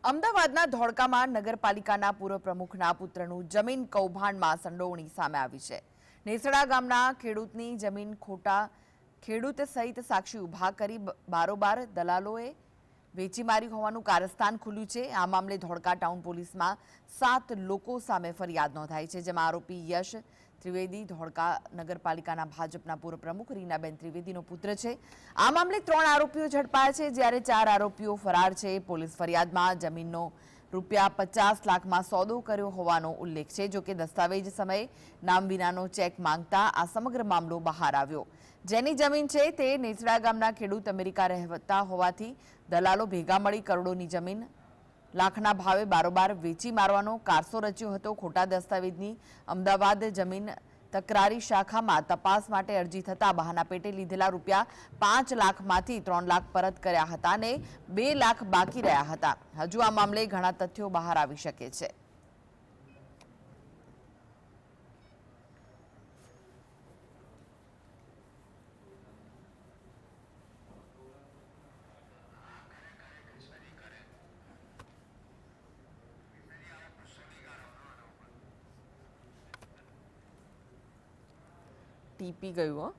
અમદાવાદના ધોળકામાં નગરપાલિકાના પૂર્વ પ્રમુખના પુત્રનું જમીન કૌભાંડમાં સંડોવણી સામે આવી છે. નેસડા ગામના ખેડૂતની જમીન ખોટા ખેડૂત સહિત સાક્ષી ઉભા કરી બારોબાર દલાલોએ વેચી મારી હોવાનું કારસ્તાન ખુલ્યું છે. આ મામલે ધોળકા ટાઉન પોલીસમાં 7 લોકો સામે ફરિયાદ નોંધાઈ છે, જેમાં આરોપી યશ ત્રિવેદી ધોળકા નગરપાલિકાના ભાજપના પૂર્વ પ્રમુખ રીનાબેન ત્રિવેદીનો પુત્ર છે. આ મામલે 3 આરોપીઓ ઝડપાયા છે, જ્યારે 4 આરોપીઓ ફરાર છે. પોલીસ ફરિયાદમાં જમીનનો ₹50 લાખમાં સોદો કર્યો હોવાનો ઉલ્લેખ છે. જોકે દસ્તાવેજ સમયે નામ વિનાનો ચેક માંગતા આ સમગ્ર મામલો બહાર આવ્યો. જેની જમીન છે તે નેસડા ગામના ખેડૂત અમેરિકા રહેતા હોવાથી દલાલો ભેગા મળી કરોડોની જમીન લાખના ભાવે બારોબાર વેચી મારવાનો કારસો રચ્યો હતો. ખોટા દસ્તાવેજની અમદાવાદ જમીન તકરારી શાખામાં તપાસ માટે અરજી થતા બહાના પેટે લીધેલા ₹5 લાખમાંથી 3 લાખ પરત કર્યા હતા અને 2 લાખ બાકી રહ્યા હતા. હજુ આ મામલે ઘણા તથ્યો બહાર આવી શકે છે. ટીપી ગયું.